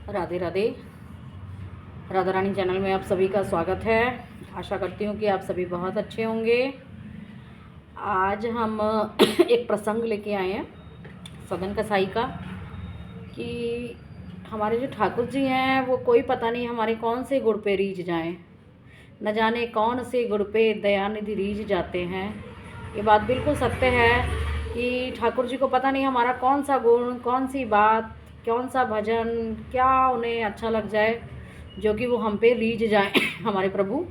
Radhe Radhe. Radha Rani channel में आप सभी का स्वागत है। आशा करती हूँ कि आप सभी बहुत अच्छे होंगे। आज हम एक प्रसंग लेके आए हैं सदन कसाई का कि हमारे जो ठाकुर जी हैं वो कोई पता नहीं हमारे कौन से गुड़ पे रीझ जाएं, न जाने कौन से गुड़ पे दयानिधि रीझ जाते हैं। ये बात बिल्कुल सत्य है कि ठाकुर जी को पता नहीं हमारा कौन सा गुण, कौन सी बात, कौन सा भजन, क्या उन्हें अच्छा लग जाए जो कि वो हम पे रीझ जाए हमारे प्रभु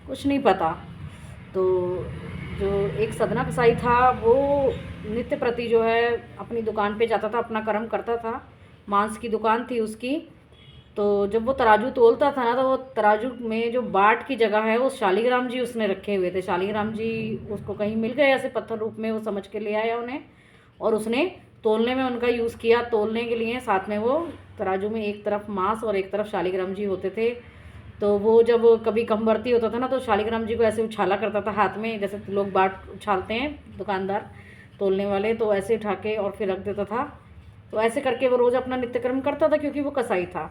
कुछ नहीं पता। तो जो एक सदना कसाई था वो नित्य प्रति जो है अपनी दुकान पे जाता था, अपना कर्म करता था। मांस की दुकान थी उसकी। तो जब वो तराजू तोलता था ना, तो वो तराजू में जो बाट की जगह है वो शालिग्राम जी उसने रखे हुए थे। शालिग्राम जी उसको कहीं मिल गए ऐसे पत्थर रूप में, वो समझ के ले आया उन्हें और उसने तोलने में उनका यूज़ किया। तोलने के लिए साथ में वो तराजू में एक तरफ मांस और एक तरफ शालिग्राम जी होते थे। तो वो जब कभी कम बढ़ती होता था ना, तो शालिग्राम जी को ऐसे उछाला करता था हाथ में, जैसे लोग बाट उछालते हैं दुकानदार तोलने वाले, तो ऐसे उठा के और फिर रख देता था। तो ऐसे करके वो रोज़ अपना नित्यक्रम करता था क्योंकि वो कसाई था।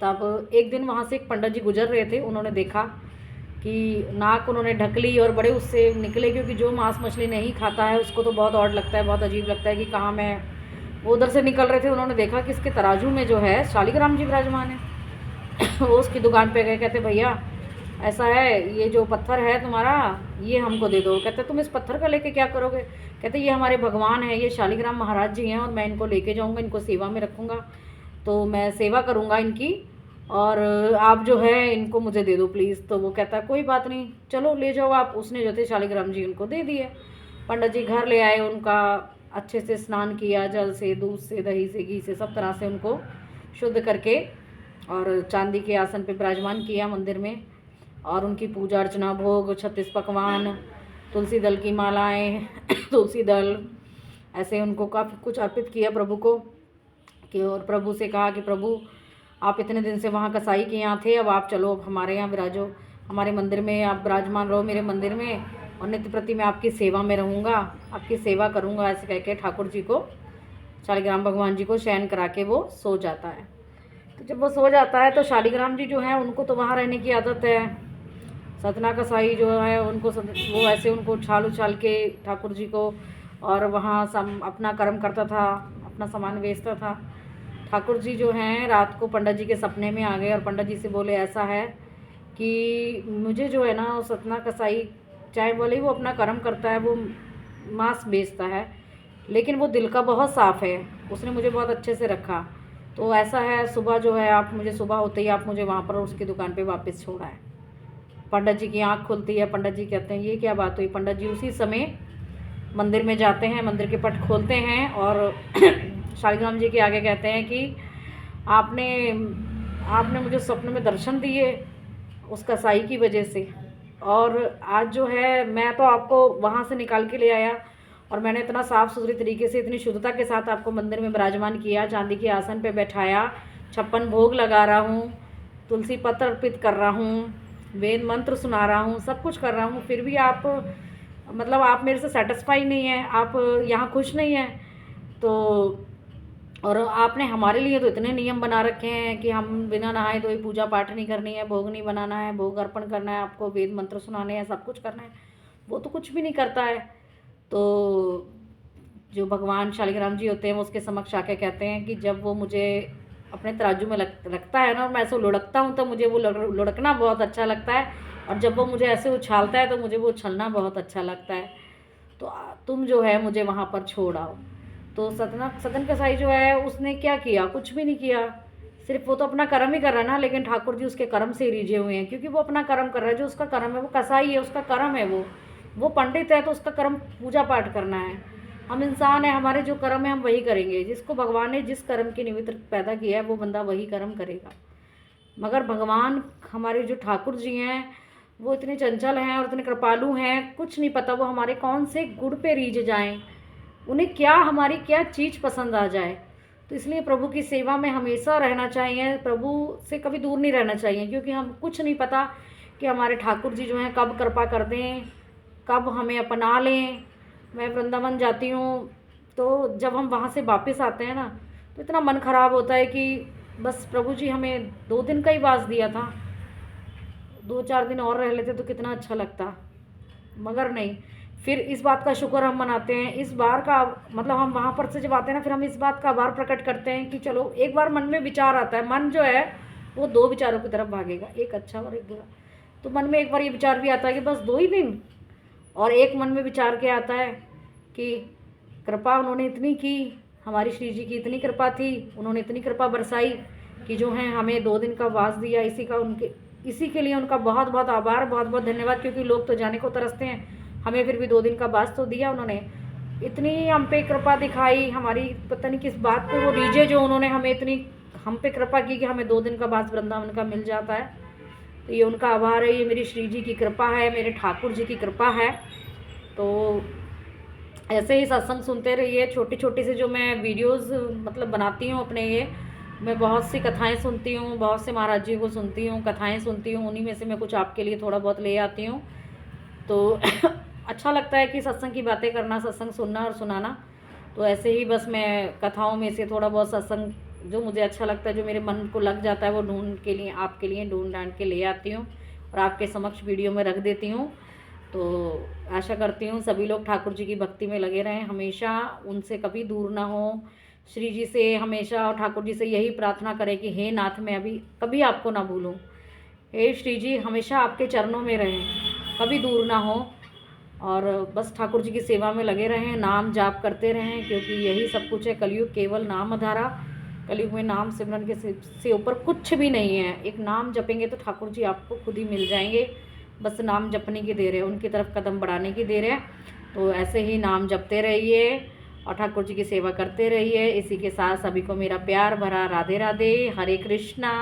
तब एक दिन वहाँ से एक पंडित जी गुजर रहे थे। उन्होंने देखा कि नाक उन्होंने ढक ली और बड़े उससे निकले, क्योंकि जो मांस मछली नहीं खाता है उसको तो बहुत ऑड लगता है, बहुत अजीब लगता है कि कहाँ मैं। वो उधर से निकल रहे थे, उन्होंने देखा कि इसके तराजू में जो है शालिग्राम जी विराजमान है। वो उसकी दुकान पे गए, कहते भैया ऐसा है, ये जो पत्थर है तुम्हारा ये हमको दे दो। कहते तुम इस पत्थर का लेके क्या करोगे? कहते ये हमारे भगवान है, ये शालिग्राम महाराज जी हैं और मैं इनको लेके जाऊँगा, इनको सेवा में रखूँगा, तो मैं सेवा करूँगा इनकी, और आप जो है इनको मुझे दे दो प्लीज़। तो वो कहता कोई बात नहीं, चलो ले जाओ आप। उसने जो थे शालिग्राम जी उनको दे दिए। पंडित जी घर ले आए, उनका अच्छे से स्नान किया, जल से, दूध से, दही से, घी से, सब तरह से उनको शुद्ध करके और चांदी के आसन पे विराजमान किया मंदिर में। और उनकी पूजा अर्चना, भोग, 36 पकवान, तुलसी दल की मालाएं तुलसी दल, ऐसे उनको काफ़ी कुछ अर्पित किया प्रभु को। कि और प्रभु से कहा कि प्रभु आप इतने दिन से वहाँ कसाई के यहाँ थे, अब आप चलो, अब हमारे यहाँ विराजो, हमारे मंदिर में आप विराजमान रहो मेरे मंदिर में, और नित्य प्रति मैं आपकी सेवा में रहूँगा, आपकी सेवा करूँगा। ऐसे कह के ठाकुर जी को, शालिग्राम भगवान जी को शयन करा के वो सो जाता है। तो जब वो सो जाता है तो शालिग्राम जी जो हैं उनको तो वहाँ रहने की आदत है। सतना कसाई जो है उनको वो ऐसे उनको उछाल उछाल के ठाकुर जी को, और वहाँ अपना कर्म करता था, अपना सामान बेचता था। ठाकुर जी जो हैं रात को पंडित जी के सपने में आ गए और पंडित जी से बोले ऐसा है कि मुझे जो है ना सतना कसाई, चाहे बोले वो अपना कर्म करता है, वो मांस बेचता है, लेकिन वो दिल का बहुत साफ़ है, उसने मुझे बहुत अच्छे से रखा। तो ऐसा है, सुबह जो है आप मुझे, सुबह होते ही आप मुझे वहाँ पर उसकी दुकान पे वापस छोड़ा है। पंडित जी की आँख खुलती है। पंडित जी कहते हैं ये क्या बात हुई? पंडित जी उसी समय मंदिर में जाते हैं, मंदिर के पट खोलते हैं और शालिग्राम जी के आगे कहते हैं कि आपने आपने मुझे स्वप्न में दर्शन दिए उस कसाई की वजह से, और आज जो है मैं तो आपको वहाँ से निकाल के ले आया और मैंने इतना साफ़ सुथरी तरीके से, इतनी शुद्धता के साथ आपको मंदिर में विराजमान किया, चांदी के आसन पे बैठाया, 56 भोग लगा रहा हूँ, तुलसी पत्र अर्पित कर रहा हूँ, वेद मंत्र सुना रहा हूँ, सब कुछ कर रहा हूँ, फिर भी आप मतलब आप मेरे से सेटिस्फाई नहीं हैं, आप यहाँ खुश नहीं हैं। तो और आपने हमारे लिए तो इतने नियम बना रखे हैं कि हम बिना नहाए धोए पूजा पाठ नहीं करनी है, भोग नहीं बनाना है, भोग अर्पण करना है, आपको वेद मंत्र सुनाने हैं, सब कुछ करना है, वो तो कुछ भी नहीं करता है। तो जो भगवान शालिग्राम जी होते हैं वो उसके समक्ष आके कहते हैं कि जब वो मुझे अपने तराजू में रखता है ना और मैं ऐसे लुढ़कता हूँ, तो मुझे वो लुढ़कना बहुत अच्छा लगता है, और जब वो मुझे ऐसे उछालता है तो मुझे वो उछलना बहुत अच्छा लगता है। तो तुम जो है मुझे वहाँ पर छोड़ आओ। तो सदन कसाई जो है उसने क्या किया? कुछ भी नहीं किया, सिर्फ वो तो अपना कर्म ही कर रहा है ना, लेकिन ठाकुर जी उसके कर्म से रिझे हुए हैं, क्योंकि वो अपना कर्म कर रहा है। जो उसका कर्म है, वो कसाई है, उसका कर्म है, वो पंडित है तो उसका कर्म पूजा पाठ करना है। हम इंसान हैं, हमारे जो कर्म है हम वही करेंगे। जिसको भगवान ने जिस कर्म के निमित्त पैदा किया है वो बंदा वही कर्म करेगा। मगर भगवान हमारे जो ठाकुर जी हैं वो इतने चंचल हैं और इतने कृपालु हैं, कुछ नहीं पता वो हमारे कौन से गुड़ पे रीझ जाएं, उन्हें क्या, हमारी क्या चीज़ पसंद आ जाए। तो इसलिए प्रभु की सेवा में हमेशा रहना चाहिए, प्रभु से कभी दूर नहीं रहना चाहिए, क्योंकि हम कुछ नहीं पता कि हमारे ठाकुर जी जो हैं कब कृपा कर दें, कब हमें अपना लें। मैं वृंदावन जाती हूँ तो जब हम वहाँ से वापस आते हैं ना, तो इतना मन ख़राब होता है कि बस प्रभु जी हमें 2 दिन का ही वास दिया था, 2-4 दिन और रह लेते तो कितना अच्छा लगता, मगर नहीं। फिर इस बात का शुक्र हम मनाते हैं, इस बार का मतलब हम वहाँ पर से जब आते हैं ना, फिर हम इस बात का आभार प्रकट करते हैं कि चलो एक बार मन में विचार आता है, मन जो है वो 2 विचारों की तरफ भागेगा, एक अच्छा और एक बुरा। तो मन में एक बार ये विचार भी आता है कि बस 2 ही दिन, और एक मन में विचार क्या आता है कि कृपा उन्होंने इतनी की, हमारी श्री जी की इतनी कृपा थी, उन्होंने इतनी कृपा बरसाई कि जो है हमें 2 दिन का वास दिया। इसी के लिए उनका बहुत बहुत आभार, बहुत बहुत धन्यवाद, क्योंकि लोग तो जाने को तरसते हैं, हमें फिर भी 2 दिन का वास तो दिया उन्होंने। इतनी हम पे कृपा दिखाई, हमारी पता नहीं किस बात पे वो रीझे जो उन्होंने हमें इतनी हम पे कृपा की कि हमें 2 दिन का वास वृंदावन का मिल जाता है। तो ये उनका आभार है, ये मेरी श्री जी की कृपा है, मेरे ठाकुर जी की कृपा है। तो ऐसे ही सत्संग सुनते रहिए। छोटी छोटी से जो मैं वीडियोस मतलब बनाती हूँ अपने, ये मैं बहुत सी कथाएं सुनती हूँ, बहुत से महाराज जी को सुनती हूँ, कथाएं सुनती हूँ, उन्हीं में से मैं कुछ आपके लिए थोड़ा बहुत ले आती हूँ। तो अच्छा लगता है कि सत्संग की बातें करना, सत्संग सुनना और सुनाना। तो ऐसे ही बस मैं कथाओं में से थोड़ा बहुत सत्संग जो मुझे अच्छा लगता है, जो मेरे मन को लग जाता है, वो ढूंढ के लिए आपके लिए ढूंढ ढांढ के ले आती हूँ और आपके समक्ष वीडियो में रख देती हूँ। तो आशा करती हूँ सभी लोग ठाकुर जी की भक्ति में लगे रहें, हमेशा उनसे कभी दूर ना हो। श्री जी से हमेशा और ठाकुर जी से यही प्रार्थना करें कि हे नाथ, मैं अभी कभी आपको ना भूलूं, हे श्री जी हमेशा आपके चरणों में रहें, कभी दूर ना हो, और बस ठाकुर जी की सेवा में लगे रहें, नाम जाप करते रहें, क्योंकि यही सब कुछ है। कलयुग केवल नाम आधारा, कलयुग में नाम सिमरन के से ऊपर कुछ भी नहीं है। एक नाम जपेंगे तो ठाकुर जी आपको खुद ही मिल जाएंगे, बस नाम जपने की देर है, उनकी तरफ कदम बढ़ाने की देर है। तो ऐसे ही नाम जपते रहिए और ठाकुर जी की सेवा करते रहिए। इसी के साथ सभी को मेरा प्यार भरा राधे राधे, हरे कृष्णा।